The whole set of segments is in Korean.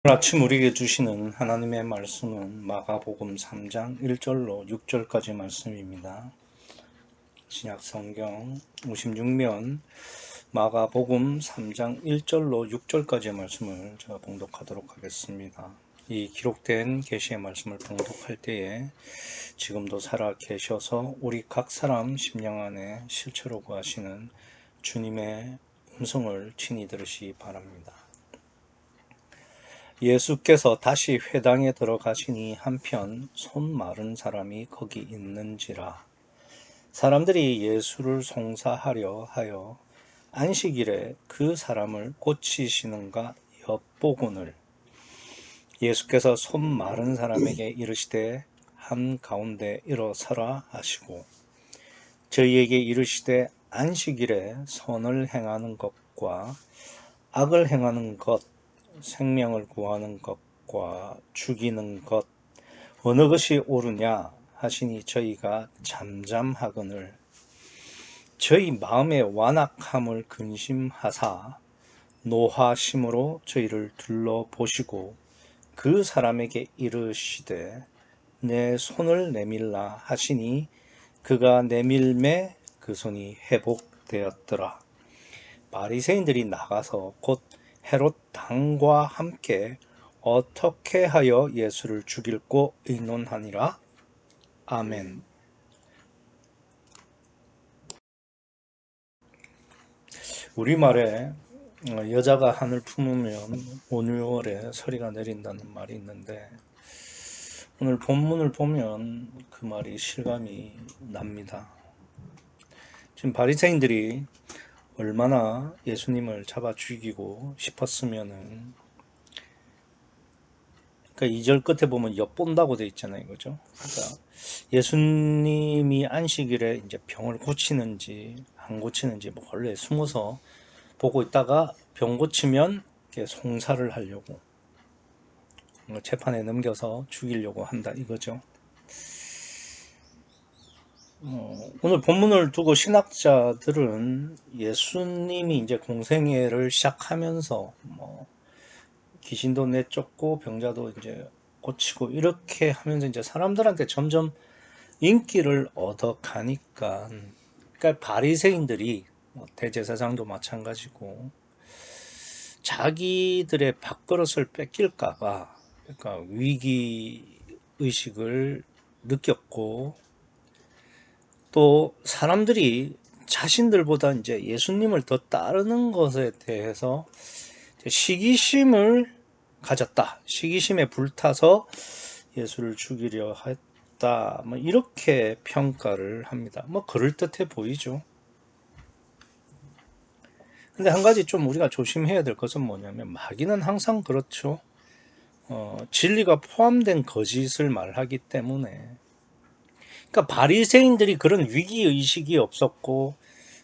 오늘 아침 우리에게 주시는 하나님의 말씀은 마가복음 3장 1절로 6절까지 말씀입니다. 신약성경 56면 마가복음 3장 1절로 6절까지의 말씀을 제가 봉독하도록 하겠습니다. 이 기록된 계시의 말씀을 봉독할 때에 지금도 살아 계셔서 우리 각 사람 심령 안에 실체로 구하시는 주님의 음성을 친히 들으시기 바랍니다. 예수께서 다시 회당에 들어가시니 한편 손 마른 사람이 거기 있는지라. 사람들이 예수를 송사하려 하여 안식일에 그 사람을 고치시는가 엿보거늘 예수께서 손 마른 사람에게 이르시되 한가운데 일어서라 하시고 저희에게 이르시되 안식일에 선을 행하는 것과 악을 행하는 것 생명을 구하는 것과 죽이는 것 어느 것이 옳으냐 하시니 저희가 잠잠하거늘 저희 마음의 완악함을 근심하사 노하심으로 저희를 둘러보시고 그 사람에게 이르시되 내 손을 내밀라 하시니 그가 내밀매 그 손이 회복되었더라. 바리새인들이 나가서 곧 헤롯 당과 함께 어떻게 하여 예수를 죽일고 의논하니라. 아멘. 우리말에 여자가 하늘 품으면 온유월에 서리가 내린다는 말이 있는데 오늘 본문을 보면 그 말이 실감이 납니다. 지금 바리새인들이 얼마나 예수님을 잡아 죽이고 싶었으면은 그러니까 2절 끝에 보면 엿본다고 돼 있잖아요. 그죠? 그러니까 예수님이 안식일에 이제 병을 고치는지 안 고치는지 몰래 숨어서 보고 있다가 병 고치면 이렇게 송사를 하려고 재판에 넘겨서 죽이려고 한다 이거죠. 오늘 본문을 두고 신학자들은 예수님이 이제 공생애를 시작하면서 귀신도 내쫓고 병자도 이제 고치고 이렇게 하면서 이제 사람들한테 점점 인기를 얻어가니까 그러니까 바리새인들이 대제사장도 마찬가지고 자기들의 밥그릇을 뺏길까봐 그러니까 위기 의식을 느꼈고 또 사람들이 자신들보다 이제 예수님을 더 따르는 것에 대해서 시기심을 가졌다. 시기심에 불타서 예수를 죽이려 했다. 이렇게 평가를 합니다. 그럴듯해 보이죠. 근데 한 가지 좀 우리가 조심해야 될 것은 뭐냐면 마귀는 항상 그렇죠. 진리가 포함된 거짓을 말하기 때문에 그러니까 바리새인들이 그런 위기의식이 없었고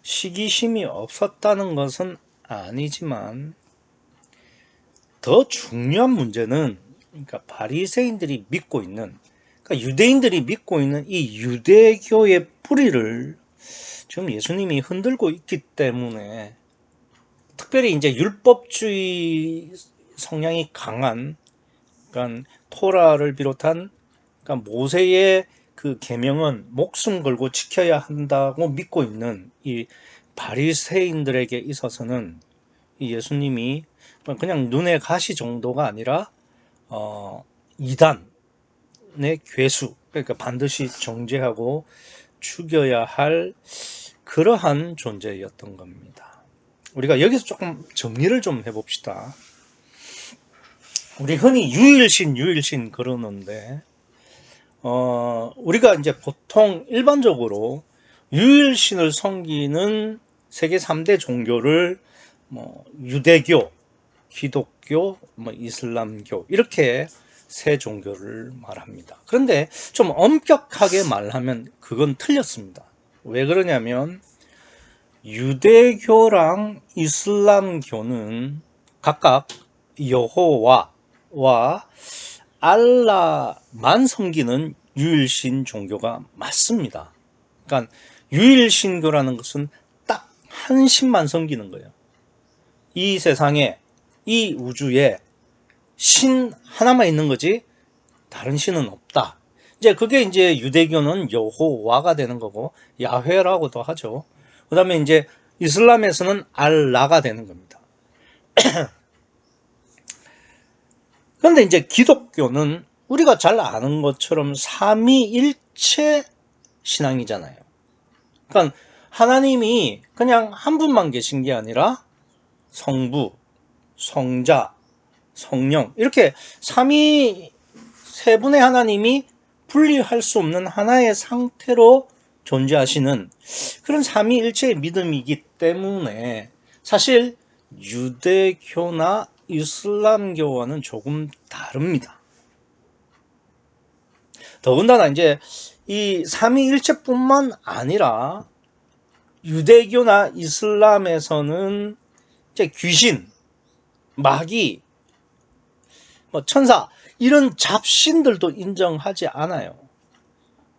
시기심이 없었다는 것은 아니지만 더 중요한 문제는 그러니까 바리새인들이 믿고 있는 그러니까 유대인들이 믿고 있는 이 유대교의 뿌리를 지금 예수님이 흔들고 있기 때문에 특별히 이제 율법주의 성향이 강한 그러니까 토라를 비롯한 그러니까 모세의 그 계명은 목숨 걸고 지켜야 한다고 믿고 있는 이 바리새인들에게 있어서는 이 예수님이 그냥 눈에 가시 정도가 아니라 이단의 괴수 그러니까 반드시 정죄하고 죽여야 할 그러한 존재였던 겁니다. 우리가 여기서 조금 정리를 좀 해봅시다. 우리 흔히 유일신 그러는데 우리가 이제 보통 일반적으로 유일신을 섬기는 세계 3대 종교를 유대교, 기독교, 이슬람교 이렇게 세 종교를 말합니다. 그런데 좀 엄격하게 말하면 그건 틀렸습니다. 왜 그러냐면 유대교랑 이슬람교는 각각 여호와와 알라만 섬기는 유일신 종교가 맞습니다. 그러니까 유일신교라는 것은 딱 한 신만 섬기는 거예요. 이 세상에 이 우주에 신 하나만 있는 거지 다른 신은 없다. 이제 그게 이제 유대교는 여호와가 되는 거고 야훼라고도 하죠. 그 다음에 이제 이슬람에서는 알라가 되는 겁니다. 그런데 이제 기독교는 우리가 잘 아는 것처럼 삼위일체 신앙이잖아요. 그러니까 하나님이 그냥 한 분만 계신 게 아니라 성부, 성자, 성령 이렇게 세 분의 하나님이 분리할 수 없는 하나의 상태로 존재하시는 그런 삼위일체의 믿음이기 때문에 사실 유대교나 이슬람교와는 조금 다릅니다. 더군다나 이제 이 삼위일체뿐만 아니라 유대교나 이슬람에서는 이제 귀신, 마귀, 천사 이런 잡신들도 인정하지 않아요.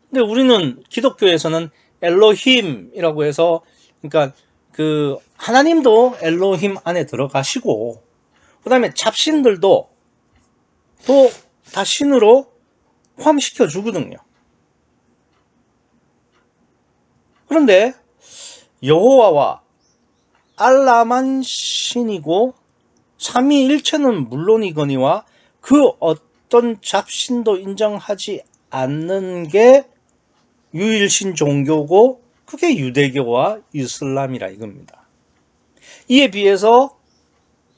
근데 우리는 기독교에서는 엘로힘이라고 해서 그러니까 그 하나님도 엘로힘 안에 들어가시고 그 다음에 잡신들도 또 다 신으로 포함시켜 주거든요. 그런데 여호와와 알라만 신이고 삼위일체는 물론이거니와 그 어떤 잡신도 인정하지 않는 게 유일신 종교고 그게 유대교와 이슬람이라 이겁니다. 이에 비해서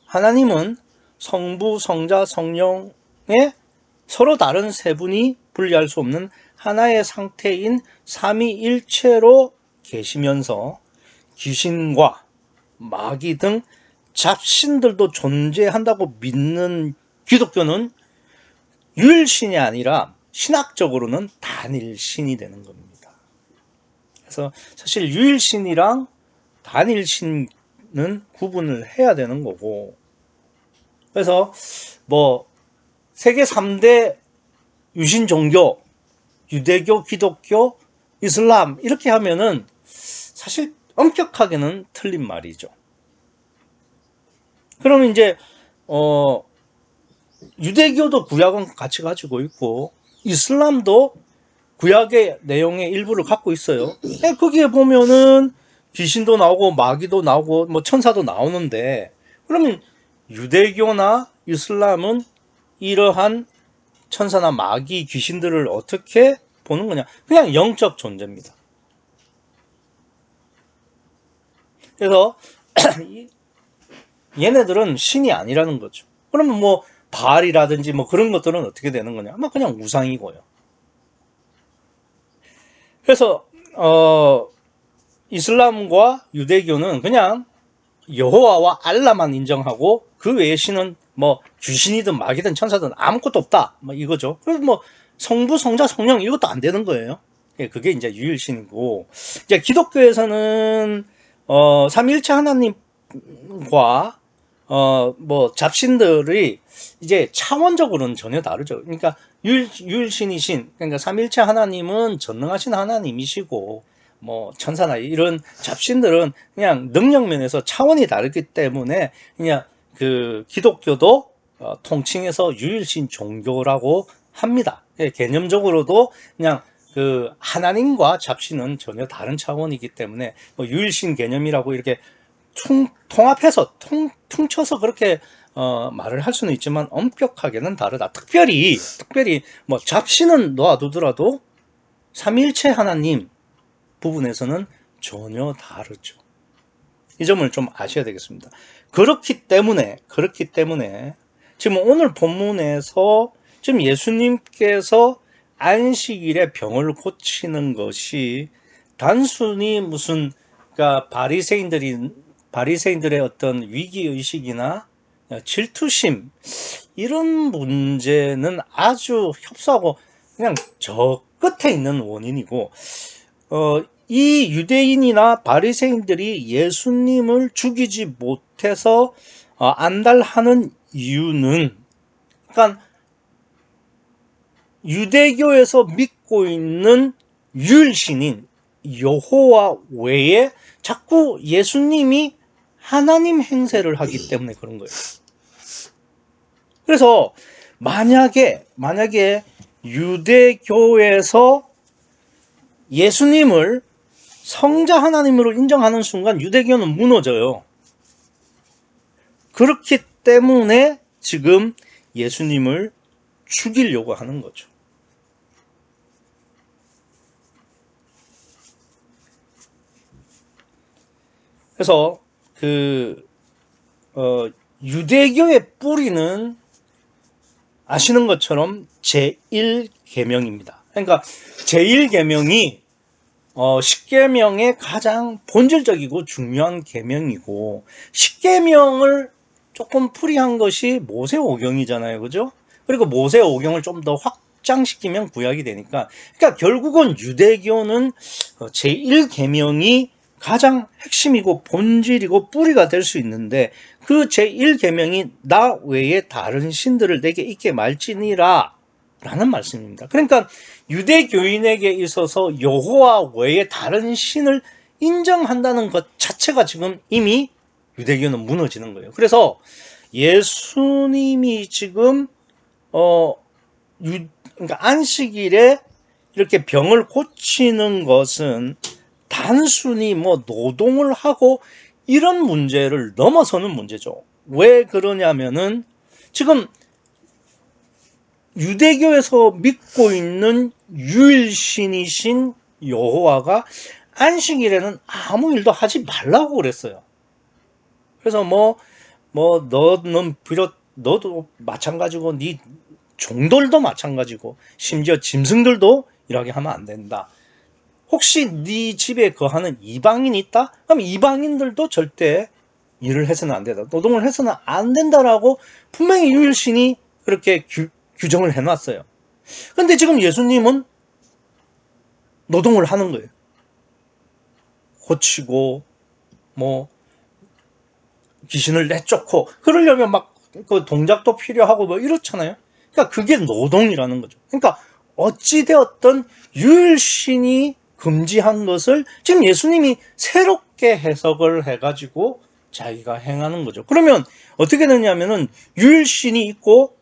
하나님은 성부, 성자, 성령의 서로 다른 세 분이 분리할 수 없는 하나의 상태인 삼위일체로 계시면서 귀신과 마귀 등 잡신들도 존재한다고 믿는 기독교는 유일신이 아니라 신학적으로는 단일신이 되는 겁니다. 그래서 사실 유일신이랑 단일신은 구분을 해야 되는 거고, 그래서 세계 3대 유신 종교, 유대교, 기독교, 이슬람 이렇게 하면은 사실 엄격하게는 틀린 말이죠. 그러면 이제 유대교도 구약은 같이 가지고 있고 이슬람도 구약의 내용의 일부를 갖고 있어요. 거기에 보면은 귀신도 나오고 마귀도 나오고 천사도 나오는데 그러면 유대교나 이슬람은 이러한 천사나 마귀 귀신들을 어떻게 보는 거냐? 그냥 영적 존재입니다. 그래서 얘네들은 신이 아니라는 거죠. 그러면 바알이라든지 그런 것들은 어떻게 되는 거냐? 그냥 우상이고요. 그래서 이슬람과 유대교는 그냥 여호와와 알라만 인정하고 그 외의 신은 귀신이든 마귀든 천사든 아무것도 없다. 이거죠. 그래서 성부, 성자, 성령 이것도 안 되는 거예요. 그게 이제 유일신이고 이제 기독교에서는 삼위일체 하나님과 잡신들이 이제 차원적으로는 전혀 다르죠. 그러니까 유일신이신 그러니까 삼위일체 하나님은 전능하신 하나님이시고 천사나 이런 잡신들은 그냥 능력면에서 차원이 다르기 때문에 그냥 그 기독교도 통칭해서 유일신 종교라고 합니다. 개념적으로도 그냥 그 하나님과 잡신은 전혀 다른 차원이기 때문에 유일신 개념이라고 이렇게 통합해서 퉁쳐서 그렇게 말을 할 수는 있지만 엄격하게는 다르다. 특별히 잡신은 놓아두더라도 삼위일체 하나님 부분에서는 전혀 다르죠. 이 점을 좀 아셔야 되겠습니다. 그렇기 때문에 지금 오늘 본문에서 지금 예수님께서 안식일에 병을 고치는 것이 단순히 무슨 그러니까 바리새인들의 어떤 위기의식이나 질투심 이런 문제는 아주 협소하고 그냥 저 끝에 있는 원인이고 이 유대인이나 바리새인들이 예수님을 죽이지 못해서 안달하는 이유는 그러니까 유대교에서 믿고 있는 유일신인 여호와 외에 자꾸 예수님이 하나님 행세를 하기 때문에 그런 거예요. 그래서 만약에 유대교에서 예수님을 성자 하나님으로 인정하는 순간 유대교는 무너져요. 그렇기 때문에 지금 예수님을 죽이려고 하는 거죠. 그래서 유대교의 뿌리는 아시는 것처럼 제1계명입니다. 그러니까 제1계명이 10계명의 가장 본질적이고 중요한 계명이고, 10계명을 조금 풀이한 것이 모세오경이잖아요. 그죠? 그리고 모세오경을 좀 더 확장시키면 구약이 되니까, 그러니까 결국은 유대교는 제1계명이 가장 핵심이고 본질이고 뿌리가 될 수 있는데, 그 제1계명이 나 외에 다른 신들을 내게 있게 말지니라 라는 말씀입니다. 그러니까 유대교인에게 있어서 여호와 외에 다른 신을 인정한다는 것 자체가 지금 이미 유대교는 무너지는 거예요. 그래서 예수님이 지금 그러니까 안식일에 이렇게 병을 고치는 것은 단순히 뭐 노동을 하고 이런 문제를 넘어서는 문제죠. 왜 그러냐면은 지금 유대교에서 믿고 있는 유일신이신 여호와가 안식일에는 아무 일도 하지 말라고 그랬어요. 그래서 너는 비록 너도 마찬가지고 네 종들도 마찬가지고 심지어 짐승들도 일하게 하면 안 된다. 혹시 네 집에 거하는 이방인이 있다? 그럼 이방인들도 절대 일을 해서는 안 된다. 노동을 해서는 안 된다라고 분명히 유일신이 그렇게 규정을 해놨어요. 근데 지금 예수님은 노동을 하는 거예요. 고치고 귀신을 내쫓고 그러려면 막 그 동작도 필요하고 이렇잖아요. 그러니까 그게 노동이라는 거죠. 그러니까 어찌되었든 유일신이 금지한 것을 지금 예수님이 새롭게 해석을 해가지고 자기가 행하는 거죠. 그러면 어떻게 되냐면은 유일신이 있고,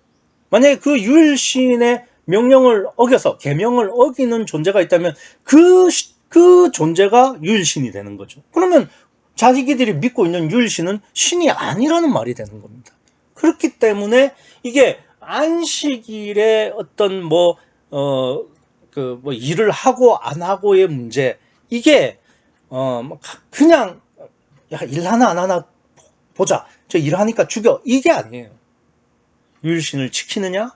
만약에 그 유일신의 명령을 어겨서 계명을 어기는 존재가 있다면 그 존재가 유일신이 되는 거죠. 그러면 자기들이 믿고 있는 유일신은 신이 아니라는 말이 되는 겁니다. 그렇기 때문에 이게 안식일에 어떤 일을 하고 안 하고의 문제, 이게 그냥 야, 일하나 안 하나 보자, 저 일하니까 죽여, 이게 아니에요. 유일신을 지키느냐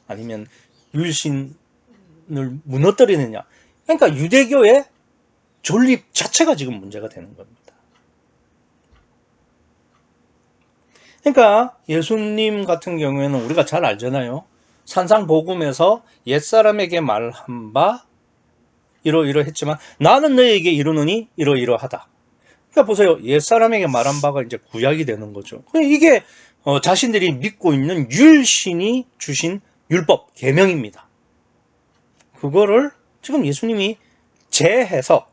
아니면 유일신을 무너뜨리느냐. 그러니까 유대교의 존립 자체가 지금 문제가 되는 겁니다. 그러니까 예수님 같은 경우에는 우리가 잘 알잖아요. 산상복음에서 옛사람에게 말한 바 이러이러했지만 나는 너에게 이르노니 이러이러하다. 그러니까 보세요. 옛사람에게 말한 바가 이제 구약이 되는 거죠. 이게 자신들이 믿고 있는 유일신이 주신 율법, 계명입니다. 그거를 지금 예수님이 재해서,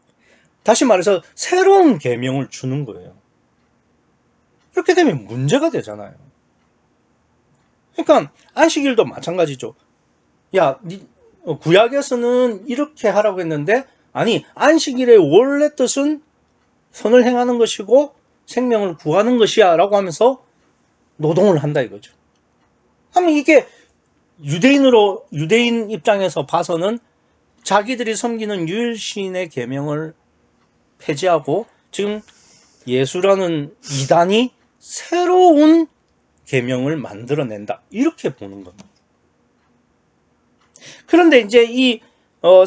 다시 말해서 새로운 계명을 주는 거예요. 이렇게 되면 문제가 되잖아요. 그러니까 안식일도 마찬가지죠. 야, 구약에서는 이렇게 하라고 했는데, 아니, 안식일의 원래 뜻은 선을 행하는 것이고 생명을 구하는 것이야 라고 하면서 노동을 한다 이거죠. 그러면 이게 유대인 입장에서 봐서는 자기들이 섬기는 유일신의 계명을 폐지하고 지금 예수라는 이단이 새로운 계명을 만들어낸다, 이렇게 보는 겁니다. 그런데 이제 이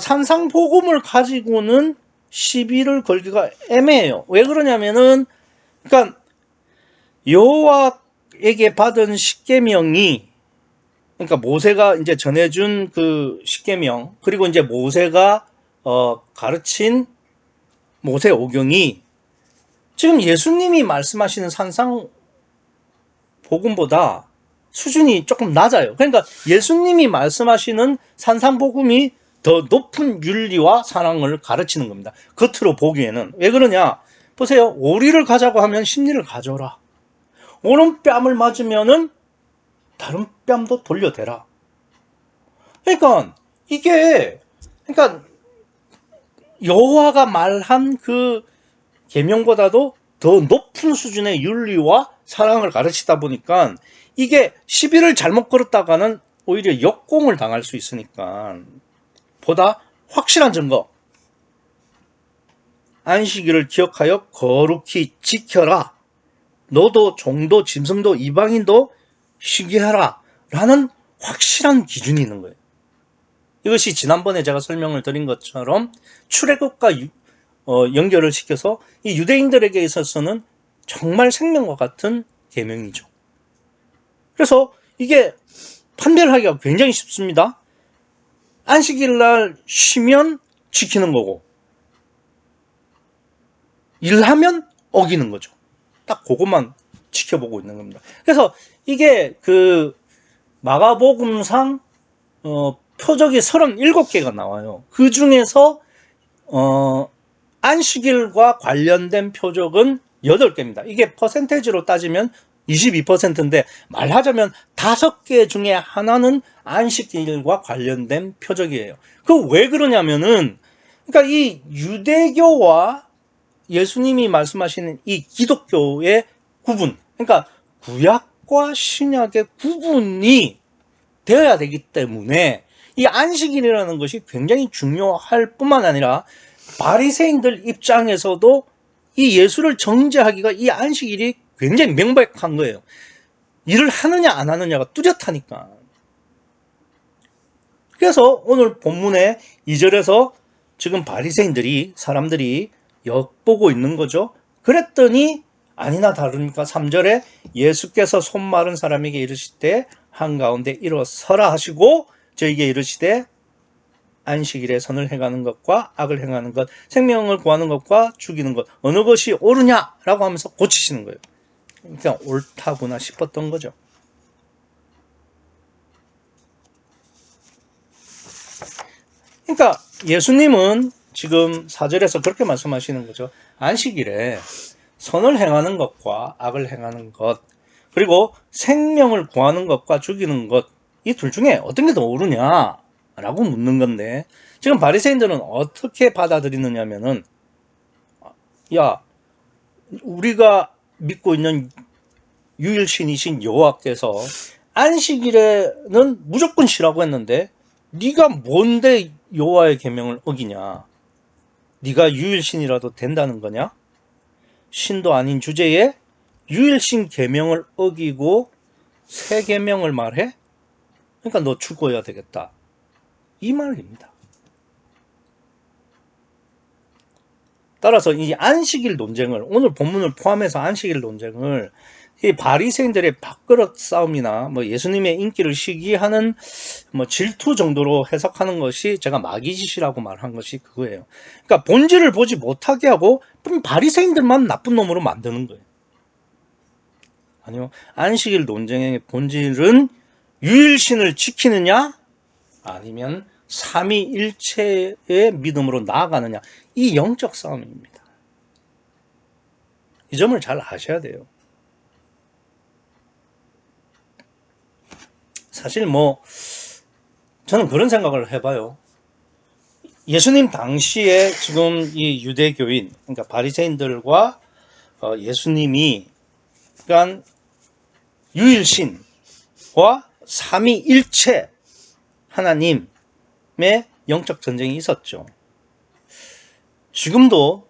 산상복음을 가지고는 시비를 걸기가 애매해요. 왜 그러냐면은, 그러니까 여호와에게 받은 십계명이, 그러니까 모세가 이제 전해준 그 십계명, 그리고 이제 모세가 가르친 모세오경이 지금 예수님이 말씀하시는 산상복음보다 수준이 조금 낮아요. 그러니까 예수님이 말씀하시는 산상복음이 더 높은 윤리와 사랑을 가르치는 겁니다. 겉으로 보기에는. 왜 그러냐? 보세요. 오리를 가자고 하면 십리를 가져라. 오른뺨을 맞으면은 다른 뺨도 돌려대라. 그러니까 이게 여호와가 말한 그 계명보다도 더 높은 수준의 윤리와 사랑을 가르치다 보니까 이게 시비를 잘못 걸었다가는 오히려 역공을 당할 수 있으니까 보다 확실한 증거, 안식일을 기억하여 거룩히 지켜라. 너도 종도 짐승도 이방인도 쉬게 하라 라는 확실한 기준이 있는 거예요. 이것이 지난번에 제가 설명을 드린 것처럼 출애굽과 연결을 시켜서 이 유대인들에게 있어서는 정말 생명과 같은 계명이죠. 그래서 이게 판별하기가 굉장히 쉽습니다. 안식일 날 쉬면 지키는 거고 일하면 어기는 거죠. 딱 그것만 지켜보고 있는 겁니다. 그래서 이게 그 마가복음상 표적이 37개가 나와요. 그 중에서 안식일과 관련된 표적은 8개입니다. 이게 퍼센테이지로 따지면 22%인데 말하자면 5개 중에 하나는 안식일과 관련된 표적이에요. 그 왜 그러냐면은 그러니까 이 유대교와 예수님이 말씀하시는 이 기독교의 구분, 그러니까 구약과 신약의 구분이 되어야 되기 때문에 이 안식일이라는 것이 굉장히 중요할 뿐만 아니라 바리새인들 입장에서도 이 예수를 정죄하기가 이 안식일이 굉장히 명백한 거예요. 일을 하느냐 안 하느냐가 뚜렷하니까. 그래서 오늘 본문의 2절에서 지금 바리새인들이 사람들이 엿보고 있는 거죠. 그랬더니 아니나 다릅니까 3절에 예수께서 손 마른 사람에게 이르시되 한가운데 일어서라 하시고 저에게 이르시되 안식일에 선을 행하는 것과 악을 행하는 것, 생명을 구하는 것과 죽이는 것 어느 것이 옳으냐라고 하면서 고치시는 거예요. 그냥 옳다구나 싶었던 거죠. 그러니까 예수님은 지금 4절에서 그렇게 말씀하시는 거죠. 안식일에 선을 행하는 것과 악을 행하는 것, 그리고 생명을 구하는 것과 죽이는 것, 이 둘 중에 어떤 게 더 옳으냐라고 묻는 건데, 지금 바리새인들은 어떻게 받아들이느냐면은, 야, 우리가 믿고 있는 유일신이신 여호와께서 안식일에는 무조건 쉬라고 했는데 네가 뭔데 여호와의 계명을 어기냐? 네가 유일신이라도 된다는 거냐? 신도 아닌 주제에 유일신 계명을 어기고 새 계명을 말해? 그러니까 너 죽어야 되겠다. 이 말입니다. 따라서 이 안식일 논쟁을, 오늘 본문을 포함해서 안식일 논쟁을 이 바리새인들의 밥그릇 싸움이나 뭐 예수님의 인기를 시기하는 뭐 질투 정도로 해석하는 것이 제가 마귀짓이라고 말한 것이 그거예요. 그러니까 본질을 보지 못하게 하고 바리새인들만 나쁜 놈으로 만드는 거예요. 아니요, 안식일 논쟁의 본질은 유일신을 지키느냐 아니면 삼위일체의 믿음으로 나아가느냐, 이 영적 싸움입니다. 이 점을 잘 아셔야 돼요. 사실 뭐 저는 그런 생각을 해봐요. 예수님 당시에 지금 이 유대교인, 그러니까 바리새인들과 예수님이 그러니까 유일신과 삼위일체 하나님의 영적 전쟁이 있었죠. 지금도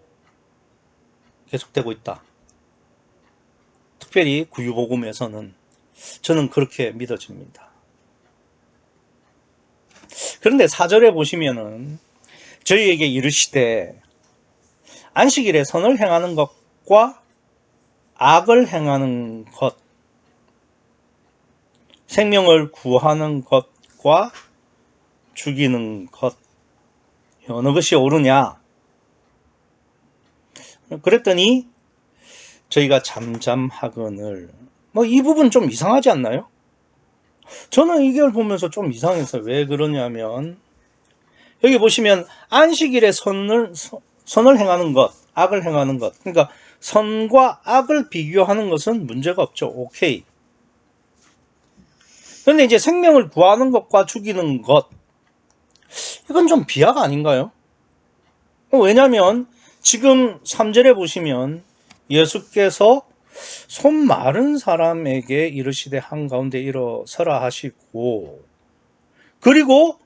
계속되고 있다. 특별히 구유복음에서는 저는 그렇게 믿어집니다. 그런데 4절에 보시면은 저희에게 이르시되 안식일에 선을 행하는 것과 악을 행하는 것, 생명을 구하는 것과 죽이는 것, 어느 것이 옳으냐? 그랬더니 저희가 잠잠하거늘, 뭐 이 부분 좀 이상하지 않나요? 저는 이걸 보면서 좀 이상해서 왜 그러냐면 여기 보시면 안식일에 선을 행하는 것, 악을 행하는 것, 그러니까 선과 악을 비교하는 것은 문제가 없죠. 오케이. 그런데 이제 생명을 구하는 것과 죽이는 것, 이건 좀 비약 아닌가요? 왜냐하면 지금 3절에 보시면 예수께서 손 마른 사람에게 이르시되 한가운데 일어서라 하시고, 그리고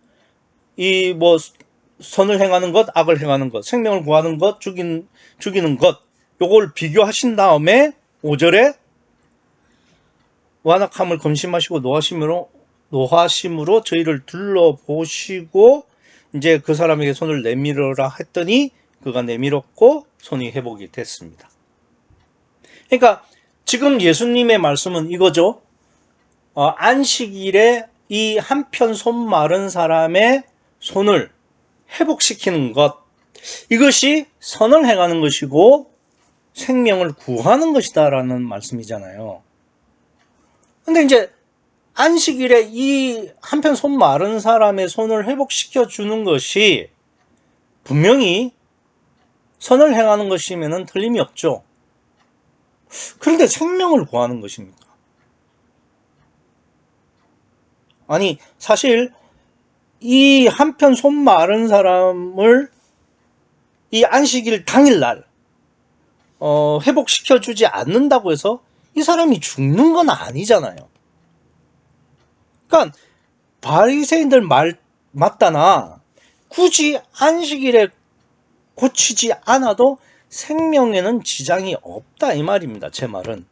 이 뭐 선을 행하는 것, 악을 행하는 것, 생명을 구하는 것, 죽이는 것, 요걸 비교하신 다음에 5절에 완악함을 검심하시고 노하심으로 저희를 둘러보시고 이제 그 사람에게 손을 내밀어라 했더니 그가 내밀었고 손이 회복이 됐습니다. 그러니까 지금 예수님의 말씀은 이거죠. 안식일에 이 한편 손 마른 사람의 손을 회복시키는 것, 이것이 선을 행하는 것이고 생명을 구하는 것이다라는 말씀이잖아요. 근데 이제 안식일에 이 한편 손 마른 사람의 손을 회복시켜 주는 것이 분명히 선을 행하는 것이면은 틀림이 없죠. 그런데 생명을 구하는 것입니까? 아니, 사실 이 한편 손 마른 사람을 이 안식일 당일날 회복시켜 주지 않는다고 해서 이 사람이 죽는 건 아니잖아요. 그러니까 바리새인들 말 맞다나 굳이 안식일에 고치지 않아도 생명에는 지장이 없다 이 말입니다. 제 말은.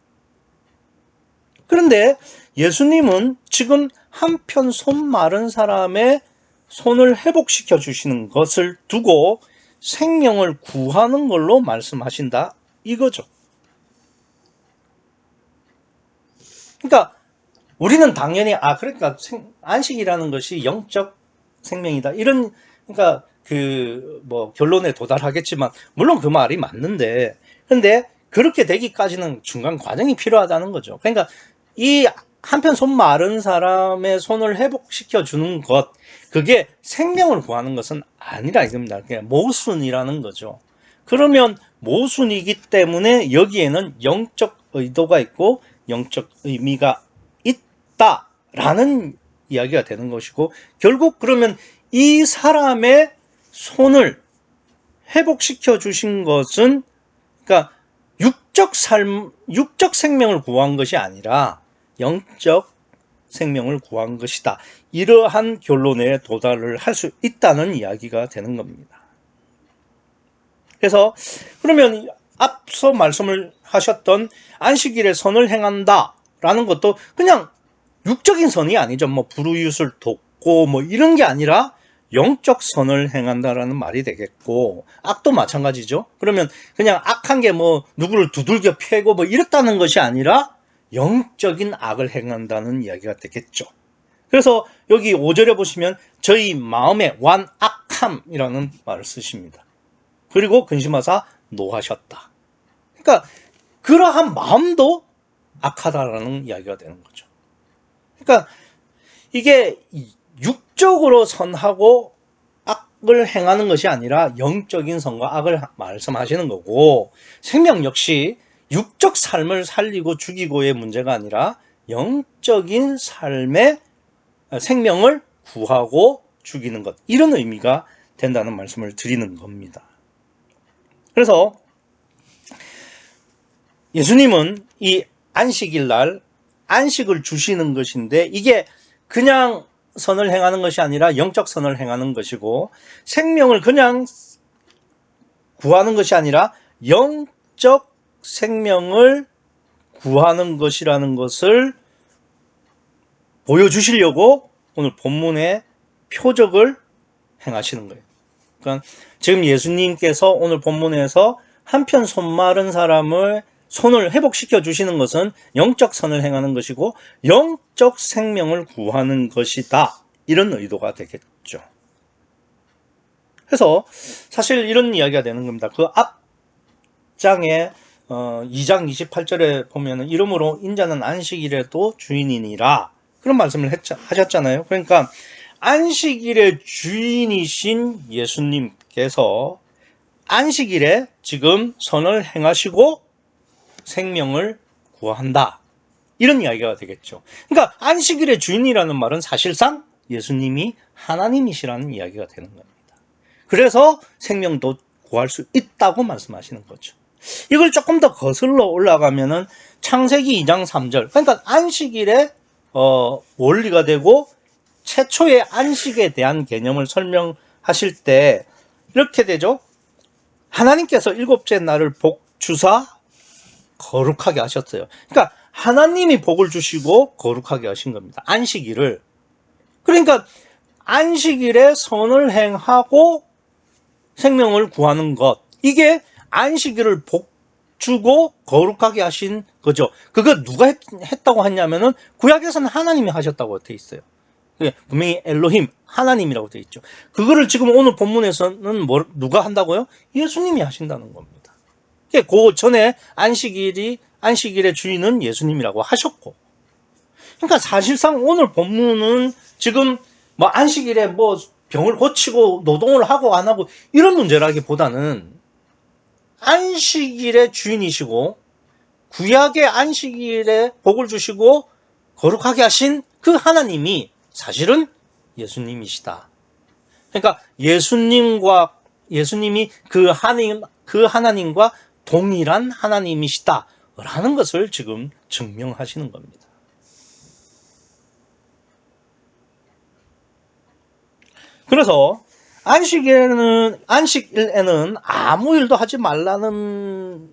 그런데 예수님은 지금 한편 손 마른 사람의 손을 회복시켜 주시는 것을 두고 생명을 구하는 걸로 말씀하신다 이거죠. 그러니까 우리는 당연히 그러니까 안식이라는 것이 영적 생명이다 이런, 그러니까 그 뭐 결론에 도달하겠지만 물론 그 말이 맞는데, 근데 그렇게 되기까지는 중간 과정이 필요하다는 거죠. 그러니까 이 한편 손 마른 사람의 손을 회복시켜 주는 것, 그게 생명을 구하는 것은 아니라 이겁니다. 그냥 모순이라는 거죠. 그러면 모순이기 때문에 여기에는 영적 의도가 있고 영적 의미가 있다라는 이야기가 되는 것이고, 결국 그러면 이 사람의 손을 회복시켜 주신 것은, 그러니까 육적 생명을 구한 것이 아니라 영적 생명을 구한 것이다. 이러한 결론에 도달을 할 수 있다는 이야기가 되는 겁니다. 그래서 그러면 앞서 말씀을 하셨던 안식일에 선을 행한다라는 것도 그냥 육적인 선이 아니죠. 뭐 불우이웃을 돕고 뭐 이런 게 아니라 영적 선을 행한다라는 말이 되겠고, 악도 마찬가지죠. 그러면 그냥 악한 게 뭐 누구를 두들겨 패고 뭐 이렇다는 것이 아니라 영적인 악을 행한다는 이야기가 되겠죠. 그래서 여기 5절에 보시면 저희 마음의 완악함이라는 말을 쓰십니다. 그리고 근심하사 노하셨다. 그러니까 그러한 마음도 악하다라는 이야기가 되는 거죠. 그러니까 이게 육적으로 선하고 악을 행하는 것이 아니라 영적인 선과 악을 말씀하시는 거고, 생명 역시 육적 삶을 살리고 죽이고의 문제가 아니라 영적인 삶의 생명을 구하고 죽이는 것, 이런 의미가 된다는 말씀을 드리는 겁니다. 그래서 예수님은 이 안식일 날 안식을 주시는 것인데, 이게 그냥 선을 행하는 것이 아니라 영적 선을 행하는 것이고, 생명을 그냥 구하는 것이 아니라 영적 생명을 구하는 것이라는 것을 보여주시려고 오늘 본문의 표적을 행하시는 거예요. 그러니까 지금 예수님께서 오늘 본문에서 한편 손 마른 사람을 손을 회복시켜 주시는 것은 영적 선을 행하는 것이고 영적 생명을 구하는 것이다, 이런 의도가 되겠죠. 그래서 사실 이런 이야기가 되는 겁니다. 그 앞장에 2장 28절에 보면은 이러므로 인자는 안식일에도 주인이니라 그런 말씀을 하셨잖아요. 그러니까 안식일의 주인이신 예수님께서 안식일에 지금 선을 행하시고 생명을 구한다, 이런 이야기가 되겠죠. 그러니까 안식일의 주인이라는 말은 사실상 예수님이 하나님이시라는 이야기가 되는 겁니다. 그래서 생명도 구할 수 있다고 말씀하시는 거죠. 이걸 조금 더 거슬러 올라가면은 창세기 2장 3절, 그러니까 안식일의 원리가 되고 최초의 안식에 대한 개념을 설명하실 때 이렇게 되죠. 하나님께서 일곱째 날을 복 주사 거룩하게 하셨어요. 그러니까 하나님이 복을 주시고 거룩하게 하신 겁니다. 안식일을. 그러니까 안식일에 선을 행하고 생명을 구하는 것, 이게 안식일을 복 주고 거룩하게 하신 거죠. 그거 누가 했다고 하냐면은 구약에서는 하나님이 하셨다고 되어 있어요. 분명히 엘로힘, 하나님이라고 되어 있죠. 그거를 지금 오늘 본문에서는 누가 한다고요? 예수님이 하신다는 겁니다. 그 전에 안식일의 주인은 예수님이라고 하셨고, 그러니까 사실상 오늘 본문은 지금 뭐 안식일에 뭐 병을 고치고 노동을 하고 안 하고 이런 문제라기보다는 안식일의 주인이시고 구약의 안식일에 복을 주시고 거룩하게 하신 그 하나님이 사실은 예수님이시다. 그러니까 예수님이 그 하나님과 동일한 하나님이시다라는 것을 지금 증명하시는 겁니다. 그래서 안식일에는 아무 일도 하지 말라는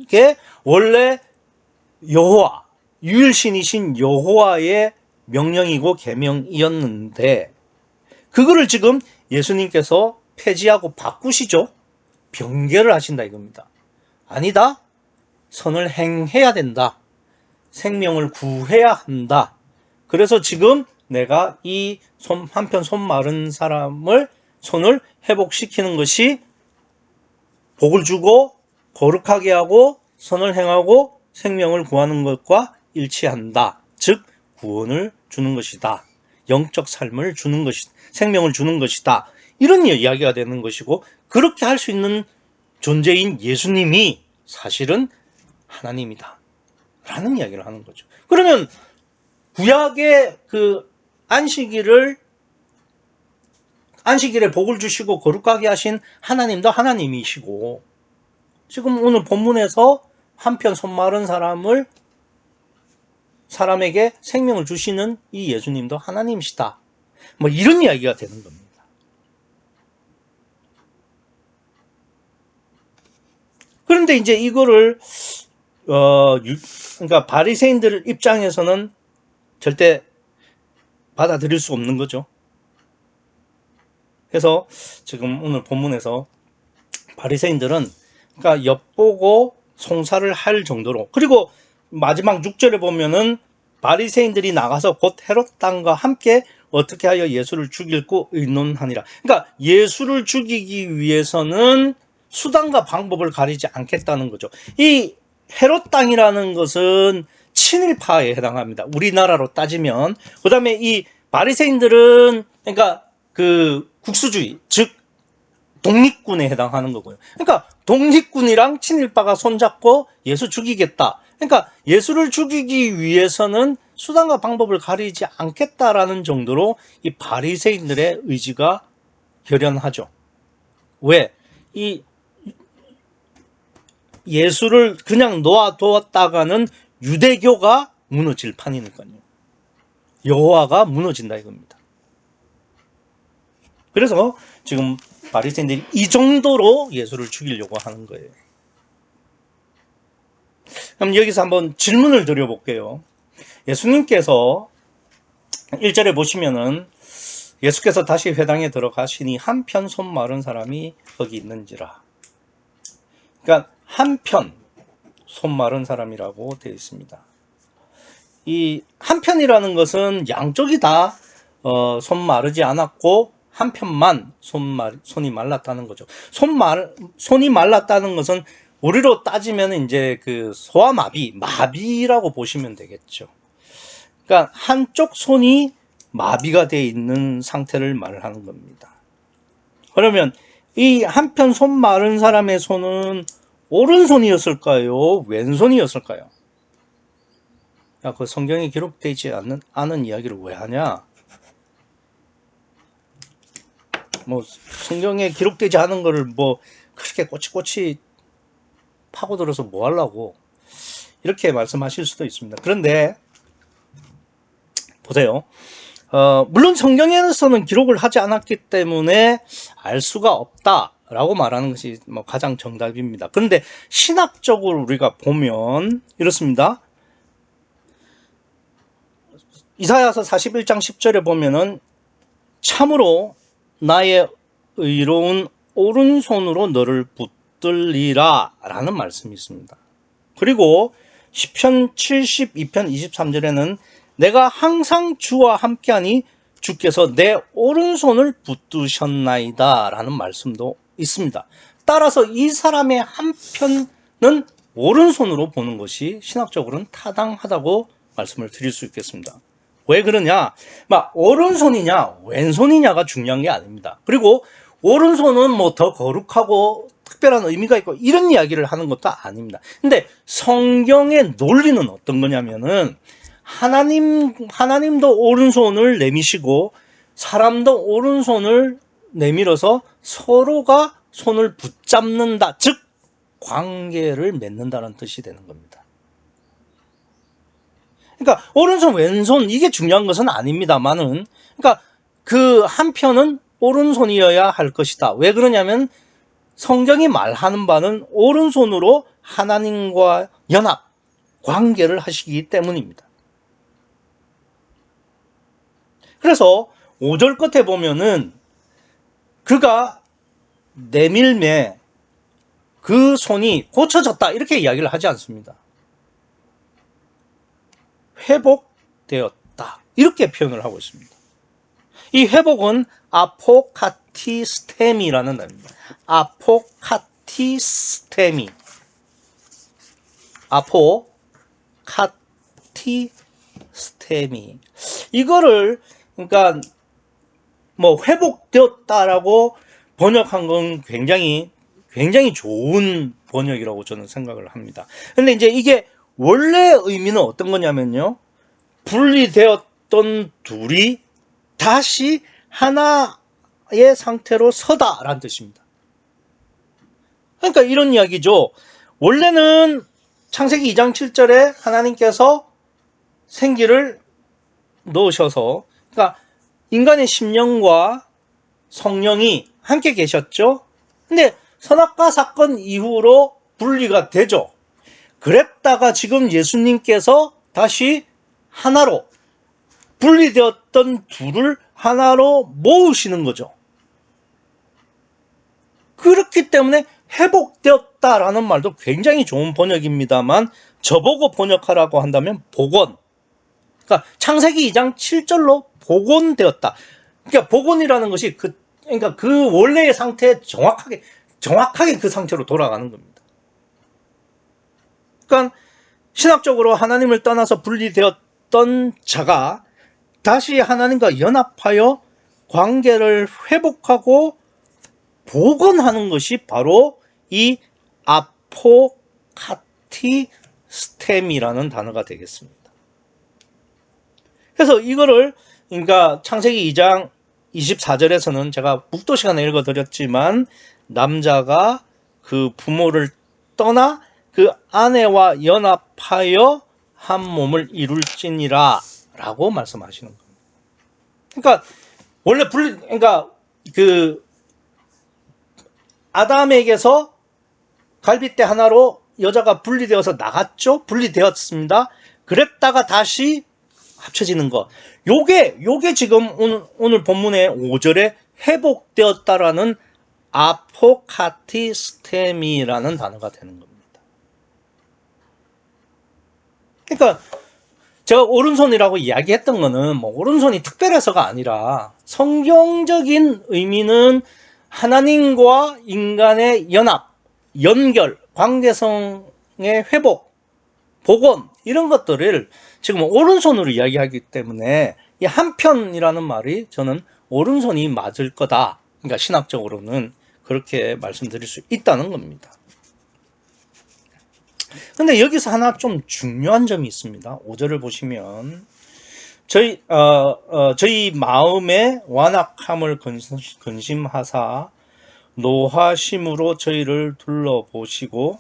게 원래 여호와, 유일신이신 여호와의 명령이고 계명이었는데, 그거를 지금 예수님께서 폐지하고 바꾸시죠. 변개를 하신다 이겁니다. 아니다. 선을 행해야 된다. 생명을 구해야 한다. 그래서 지금 내가 이 한편 손 마른 사람을 손을 회복시키는 것이 복을 주고 거룩하게 하고 선을 행하고 생명을 구하는 것과 일치한다. 즉 구원을 주는 것이다. 영적 삶을 주는 것이다. 생명을 주는 것이다. 이런 이야기가 되는 것이고, 그렇게 할 수 있는 존재인 예수님이 사실은 하나님이다 라는 이야기를 하는 거죠. 그러면 구약의 그 안식일에 복을 주시고 거룩하게 하신 하나님도 하나님이시고, 지금 오늘 본문에서 한편 손 마른 사람에게 생명을 주시는 이 예수님도 하나님이시다. 뭐 이런 이야기가 되는 겁니다. 그런데 이제 이거를 그러니까 바리새인들 입장에서는 절대 받아들일 수 없는 거죠. 그래서 지금 오늘 본문에서 바리새인들은 그러니까 엿보고 송사를 할 정도로, 그리고 마지막 6절에 보면은 바리새인들이 나가서 곧 헤롯 왕과 함께 어떻게 하여 예수를 죽일고 의논하니라. 그러니까 예수를 죽이기 위해서는 수단과 방법을 가리지 않겠다는 거죠. 이 헤롯 왕이라는 것은 친일파에 해당합니다. 우리나라로 따지면. 그 다음에 이 바리새인들은 그러니까 그 국수주의, 즉 독립군에 해당하는 거고요. 그러니까 독립군이랑 친일파가 손잡고 예수 죽이겠다. 그러니까 예수를 죽이기 위해서는 수단과 방법을 가리지 않겠다라는 정도로 이 바리새인들의 의지가 결연하죠. 왜? 이 예수를 그냥 놓아두었다가는 유대교가 무너질 판이니까요. 여호와가 무너진다 이겁니다. 그래서 지금 바리새인들이 이 정도로 예수를 죽이려고 하는 거예요. 그럼 여기서 한번 질문을 드려볼게요. 예수님께서 1절에 보시면은 예수께서 다시 회당에 들어가시니 한편 손 마른 사람이 거기 있는지라. 그러니까 한편 손 마른 사람이라고 되어 있습니다. 이 한편이라는 것은 양쪽이 다 손 마르지 않았고 한편만 손이 말랐다는 거죠. 손이 말랐다는 것은 우리로 따지면 이제 그 마비라고 보시면 되겠죠. 그러니까 한쪽 손이 마비가 되어 있는 상태를 말하는 겁니다. 그러면 이 한편 손 마른 사람의 손은 오른손이었을까요? 왼손이었을까요? 야, 그 성경에 기록되지 않은 이야기를 왜 하냐? 뭐 성경에 기록되지 않은 거를 뭐 그렇게 꼬치꼬치 파고들어서 뭐 하려고 이렇게 말씀하실 수도 있습니다. 그런데 보세요. 물론 성경에서는 기록을 하지 않았기 때문에 알 수가 없다라고 말하는 것이 뭐 가장 정답입니다. 그런데 신학적으로 우리가 보면 이렇습니다. 이사야서 41장 10절에 보면은 참으로 나의 의로운 오른손으로 너를 붙들리라 라는 말씀이 있습니다. 그리고 시편 72편 23절에는 내가 항상 주와 함께하니 주께서 내 오른손을 붙드셨나이다 라는 말씀도 있습니다. 따라서 이 사람의 한편은 오른손으로 보는 것이 신학적으로는 타당하다고 말씀을 드릴 수 있겠습니다. 왜 그러냐? 막 오른손이냐 왼손이냐가 중요한 게 아닙니다. 그리고 오른손은 뭐 더 거룩하고 특별한 의미가 있고 이런 이야기를 하는 것도 아닙니다. 근데 성경의 논리는 어떤 거냐면은 하나님도 오른손을 내미시고 사람도 오른손을 내밀어서 서로가 손을 붙잡는다. 즉 관계를 맺는다는 뜻이 되는 겁니다. 그러니까 오른손 왼손 이게 중요한 것은 아닙니다만은 그러니까 그 한편은 오른손이어야 할 것이다. 왜 그러냐면 성경이 말하는 바는 오른손으로 하나님과 연합 관계를 하시기 때문입니다. 그래서 5절 끝에 보면은 그가 내밀매 그 손이 고쳐졌다 이렇게 이야기를 하지 않습니다. 회복되었다 이렇게 표현을 하고 있습니다. 이 회복은 아포카티스테미라는 단어입니다. 아포카티스테미 이거를 그러니까 뭐 회복되었다라고 번역한 건 굉장히 좋은 번역이라고 저는 생각을 합니다. 근데 이제 이게 원래 의미는 어떤 거냐면요. 분리되었던 둘이 다시 하나의 상태로 서다라는 뜻입니다. 그러니까 이런 이야기죠. 원래는 창세기 2장 7절에 하나님께서 생기를 넣으셔서 그러니까 인간의 심령과 성령이 함께 계셨죠. 근데 선악과 사건 이후로 분리가 되죠. 그랬다가 지금 예수님께서 다시 하나로 분리되었던 둘을 하나로 모으시는 거죠. 그렇기 때문에 회복되었다라는 말도 굉장히 좋은 번역입니다만 저보고 번역하라고 한다면 복원. 그러니까 창세기 2장 7절로 복원되었다. 그러니까 복원이라는 것이 그러니까 그 원래의 상태에 정확하게 그 상태로 돌아가는 겁니다. 그러니까 신학적으로 하나님을 떠나서 분리되었던 자가 다시 하나님과 연합하여 관계를 회복하고 복원하는 것이 바로 이 아포카티스템이라는 단어가 되겠습니다. 그래서 이거를 그러니까 창세기 2장 24절에서는 제가 묵도 시간에 읽어드렸지만 남자가 그 부모를 떠나 그 아내와 연합하여 한 몸을 이룰지니라 라고 말씀하시는 겁니다. 그러니까 원래 그러니까 그 아담에게서 갈빗대 하나로 여자가 분리되어서 나갔죠. 분리되었습니다. 그랬다가 다시 합쳐지는 것. 요게 지금 오늘 본문의 5절에 회복되었다라는 아포카티스템이라는 단어가 되는 겁니다. 그러니까 제가 오른손이라고 이야기했던 거는 뭐 오른손이 특별해서가 아니라 성경적인 의미는 하나님과 인간의 연합, 연결, 관계성의 회복, 복원 이런 것들을 지금 오른손으로 이야기하기 때문에 이 한편이라는 말이 저는 오른손이 맞을 거다. 그러니까 신학적으로는 그렇게 말씀드릴 수 있다는 겁니다. 근데 여기서 하나 좀 중요한 점이 있습니다. 5절을 보시면 저희 마음의 완악함을 근심하사 노하심으로 저희를 둘러보시고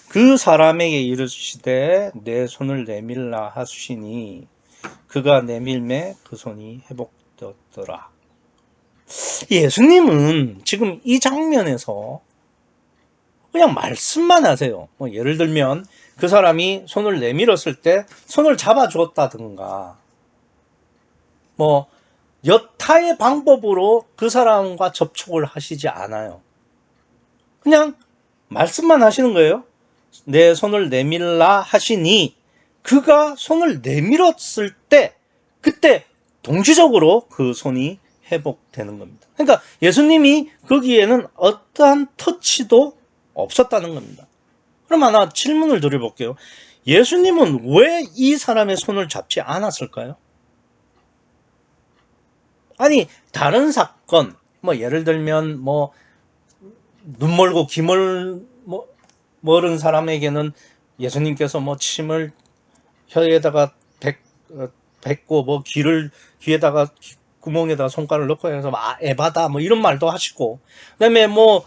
그 사람에게 이르시되 내 손을 내밀라 하시니 그가 내밀매 그 손이 회복되었더라. 예수님은 지금 이 장면에서 그냥 말씀만 하세요. 뭐 예를 들면 그 사람이 손을 내밀었을 때 손을 잡아주었다든가 뭐 여타의 방법으로 그 사람과 접촉을 하시지 않아요. 그냥 말씀만 하시는 거예요. 내 손을 내밀라 하시니 그가 손을 내밀었을 때 그때 동시적으로 그 손이 회복되는 겁니다. 그러니까 예수님이 거기에는 어떠한 터치도 없었다는 겁니다. 그럼 하나 질문을 드려볼게요. 예수님은 왜 이 사람의 손을 잡지 않았을까요? 아니 다른 사건 뭐 예를 들면 뭐 눈 멀고 귀 멀은 사람에게는 예수님께서 뭐 침을 혀에다가 뱉고 뭐 귀에다가 구멍에다가 손가락을 넣고 해서 에바다 뭐 이런 말도 하시고 그다음에 뭐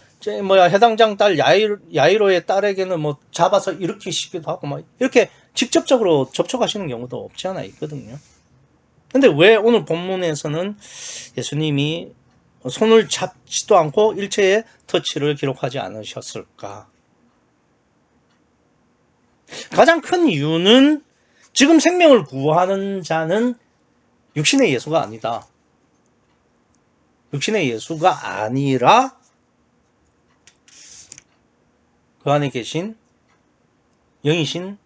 해당장 딸 야이로의 딸에게는 뭐 잡아서 일으키시기도 하고 막 이렇게 직접적으로 접촉하시는 경우도 없지 않아 있거든요. 근데 왜 오늘 본문에서는 예수님이 손을 잡지도 않고 일체의 터치를 기록하지 않으셨을까? 가장 큰 이유는 지금 생명을 구하는 자는 육신의 예수가 아니다. 육신의 예수가 아니라 그 안에 계신 영이신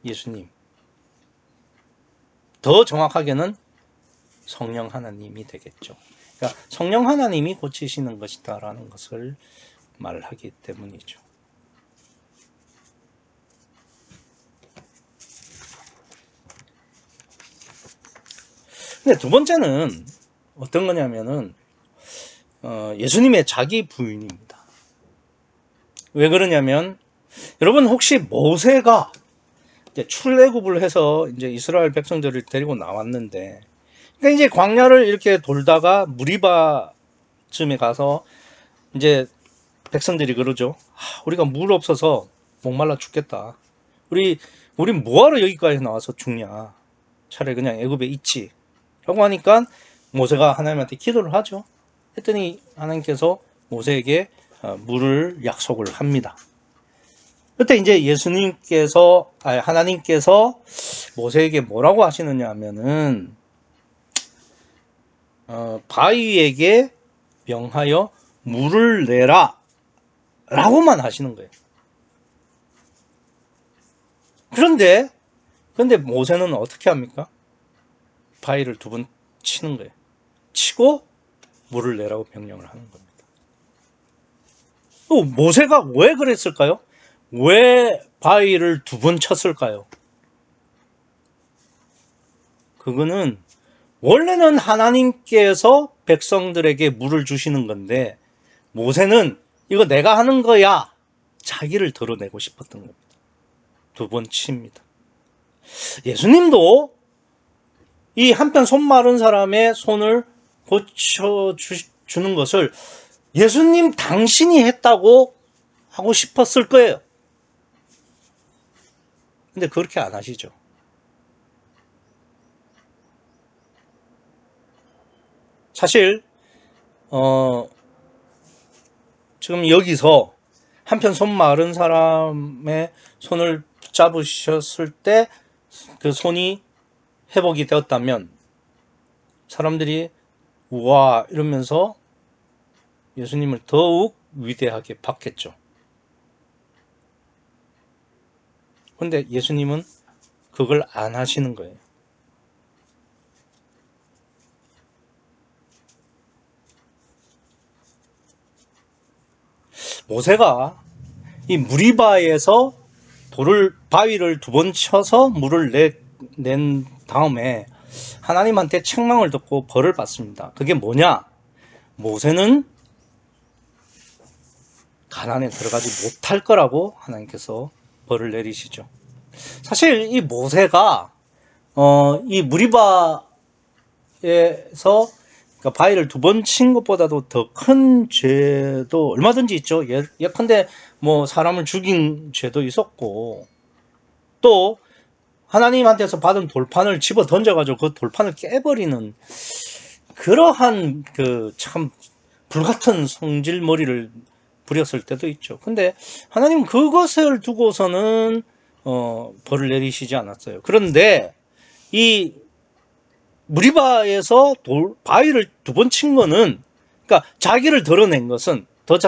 예수님. 더 정확하게는 성령 하나님이 되겠죠. 그러니까 성령 하나님이 고치시는 것이다라는 것을 말하기 때문이죠. 근데 두 번째는 어떤 거냐면은 예수님의 자기 부인입니다. 왜 그러냐면 여러분 혹시 모세가 이제 출애굽을 해서 이제 이스라엘 백성들을 데리고 나왔는데 그러니까 이제 광야를 이렇게 돌다가 무리바쯤에 가서 이제 백성들이 그러죠. 우리가 물 없어서 목말라 죽겠다. 우리 뭐하러 여기까지 나와서 죽냐. 차라리 그냥 애굽에 있지. 라고 하니까 모세가 하나님한테 기도를 하죠. 했더니 하나님께서 모세에게 물을 약속을 합니다. 그때 이제 하나님께서 모세에게 뭐라고 하시느냐 하면은 바위에게 명하여 물을 내라 라고만 하시는 거예요. 그런데 모세는 어떻게 합니까? 바위를 2번 치는 거예요. 치고 물을 내라고 명령을 하는 겁니다. 또 모세가 왜 그랬을까요? 왜 바위를 2번 쳤을까요? 그거는 원래는 하나님께서 백성들에게 물을 주시는 건데 모세는 이거 내가 하는 거야 자기를 드러내고 싶었던 겁니다. 2번 칩니다. 예수님도 이 한편 손 마른 사람의 손을 고쳐주는 것을 예수님 당신이 했다고 하고 싶었을 거예요. 근데 그렇게 안 하시죠. 사실 지금 여기서 한편 손 마른 사람의 손을 붙잡으셨을 때 그 손이 회복이 되었다면 사람들이 우와 이러면서 예수님을 더욱 위대하게 봤겠죠. 그런데 예수님은 그걸 안 하시는 거예요. 모세가 이 무리바에서 바위를 2번 쳐서 물을 낸 다음에 하나님한테 책망을 듣고 벌을 받습니다. 그게 뭐냐? 모세는 가나안에 들어가지 못할 거라고 하나님께서 벌을 내리시죠. 사실 이 모세가 이 무리바에서 그러니까 바위를 2번 친 것보다도 더 큰 죄도 얼마든지 있죠. 예컨대 뭐 사람을 죽인 죄도 있었고, 또 하나님한테서 받은 돌판을 집어 던져가지고 그 돌판을 깨버리는 그러한 그 참 불같은 성질머리를 부렸을 때도 있죠. 근데 하나님은 그것을 두고서는 벌을 내리시지 않았어요. 그런데 이 무리바에서 바위를 2번 친 거는, 그러니까 자기를 드러낸 것은, 더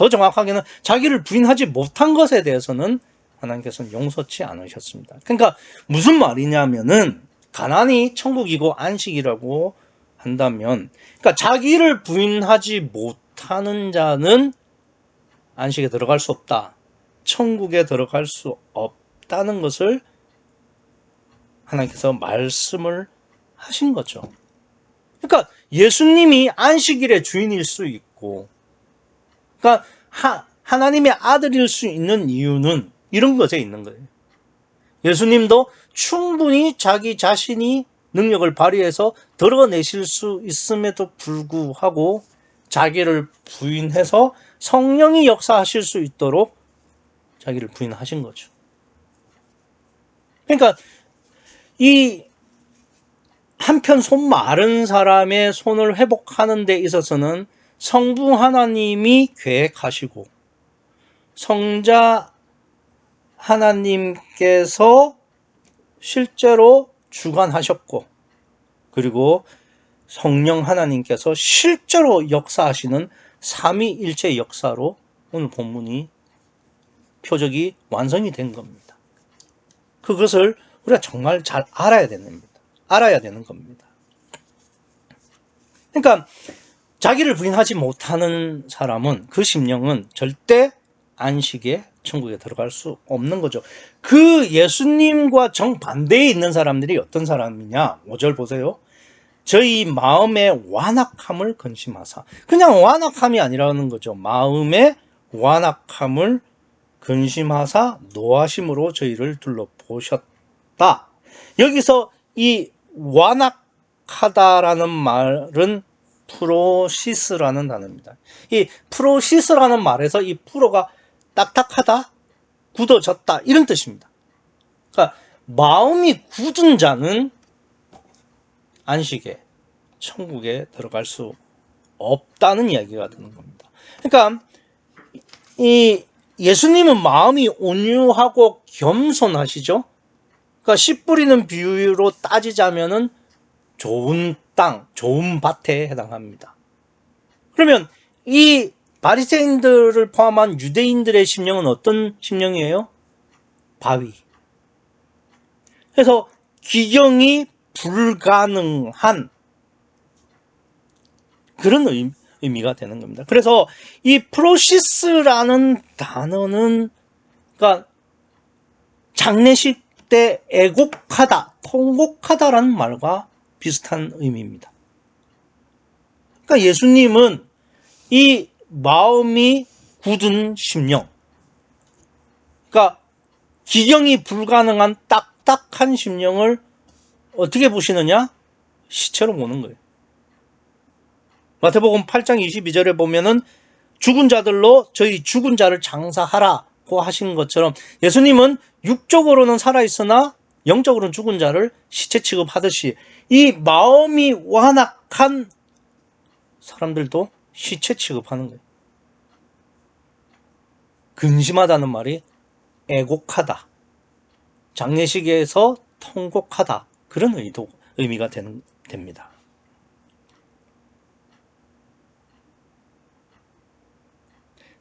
정확하게는 자기를 부인하지 못한 것에 대해서는 하나님께서는 용서치 않으셨습니다. 그러니까 무슨 말이냐면은, 가나안이 천국이고 안식이라고 한다면, 그러니까 자기를 부인하지 못하는 자는 안식에 들어갈 수 없다, 천국에 들어갈 수 없다는 것을 하나님께서 말씀을 하신 거죠. 그러니까 예수님이 안식일의 주인일 수 있고, 그러니까 하나님의 아들일 수 있는 이유는 이런 것에 있는 거예요. 예수님도 충분히 자기 자신이 능력을 발휘해서 드러내실 수 있음에도 불구하고 자기를 부인해서 성령이 역사하실 수 있도록 자기를 부인하신 거죠. 그러니까 이 한편 손 마른 사람의 손을 회복하는 데 있어서는 성부 하나님이 계획하시고 성자 하나님께서 실제로 주관하셨고, 그리고 성령 하나님께서 실제로 역사하시는 삼위일체 역사로 오늘 본문이 표적이 완성이 된 겁니다. 그것을 우리가 정말 잘 알아야 되는 겁니다. 그러니까 자기를 부인하지 못하는 사람은, 그 심령은 절대 안식에, 천국에 들어갈 수 없는 거죠. 그 예수님과 정반대에 있는 사람들이 어떤 사람이냐? 5절 보세요. 저희 마음의 완악함을 근심하사. 그냥 완악함이 아니라는 거죠. 마음의 완악함을 근심하사 노하심으로 저희를 둘러보셨다. 여기서 이 완악하다라는 말은 프로시스라는 단어입니다. 이 프로시스라는 말에서 이 프로가 딱딱하다, 굳어졌다, 이런 뜻입니다. 그러니까 마음이 굳은 자는 안식에, 천국에 들어갈 수 없다는 이야기가 되는 겁니다. 그러니까 이 예수님은 마음이 온유하고 겸손하시죠. 그러니까 씨 뿌리는 비유로 따지자면은 좋은 땅, 좋은 밭에 해당합니다. 그러면 이 바리새인들을 포함한 유대인들의 심령은 어떤 심령이에요? 바위. 그래서 기경이 불가능한 그런 의미가 되는 겁니다. 그래서 이 프로시스라는 단어는, 그러니까 장례식 때 애곡하다, 통곡하다라는 말과 비슷한 의미입니다. 그러니까 예수님은 이 마음이 굳은 심령, 그러니까 기경이 불가능한 딱딱한 심령을 어떻게 보시느냐? 시체로 보는 거예요. 마태복음 8장 22절에 보면은 죽은 자들로 저희 죽은 자를 장사하라고 하신 것처럼 예수님은 육적으로는 살아있으나 영적으로는 죽은 자를 시체 취급하듯이 이 마음이 완악한 사람들도 시체 취급하는 거예요. 근심하다는 말이 애곡하다, 장례식에서 통곡하다, 그런 의미가 됩니다.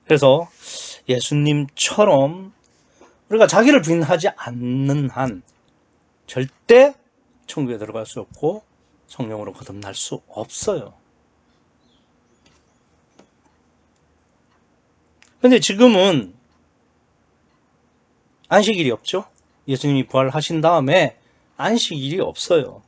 그래서 예수님처럼 우리가 자기를 부인하지 않는 한 절대 천국에 들어갈 수 없고 성령으로 거듭날 수 없어요. 근데 지금은 안식일이 없죠. 예수님이 부활하신 다음에 안식일이 없어요.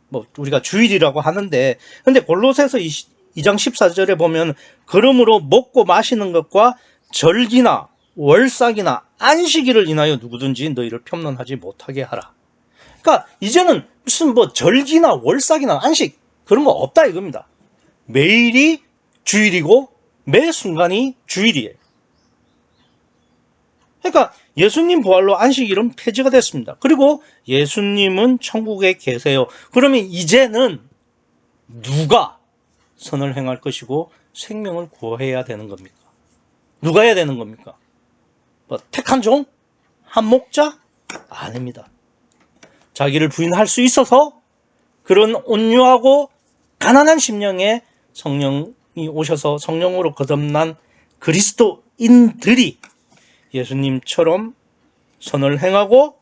뭐 우리가 주일이라고 하는데, 근데 골로새서 2장 14절에 보면 그러므로 먹고 마시는 것과 절기나 월삭이나 안식일을 인하여 누구든지 너희를 편론하지 못하게 하라. 그러니까 이제는 무슨 뭐 절기나 월삭이나 안식 그런 거 없다 이겁니다. 매일이 주일이고 매 순간이 주일이에요. 그러니까 예수님 부활로 안식일은 폐지가 됐습니다. 그리고 예수님은 천국에 계세요. 그러면 이제는 누가 선을 행할 것이고 생명을 구해야 되는 겁니까? 누가 해야 되는 겁니까? 뭐 택한 종? 한 목자? 아닙니다. 자기를 부인할 수 있어서 그런 온유하고 가난한 심령에 성령이 오셔서 성령으로 거듭난 그리스도인들이 예수님처럼 선을 행하고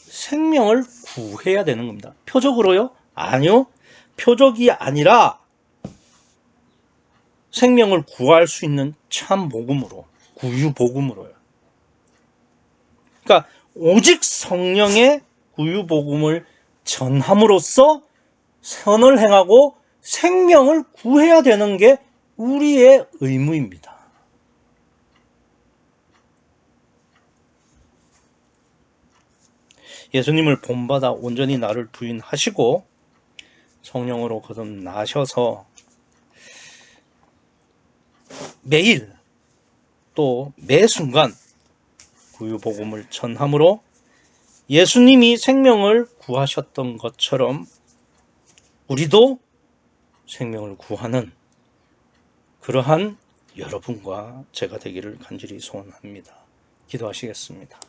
생명을 구해야 되는 겁니다. 표적으로요? 아니요. 표적이 아니라 생명을 구할 수 있는 참 복음으로, 구유 복음으로요. 그러니까 오직 성령의 구유 복음을 전함으로써 선을 행하고 생명을 구해야 되는 게 우리의 의무입니다. 예수님을 본받아 온전히 나를 부인하시고 성령으로 거듭나셔서 매일 또 매 순간 구유 복음을 전함으로 예수님이 생명을 구하셨던 것처럼 우리도 생명을 구하는 그러한 여러분과 제가 되기를 간절히 소원합니다. 기도하시겠습니다.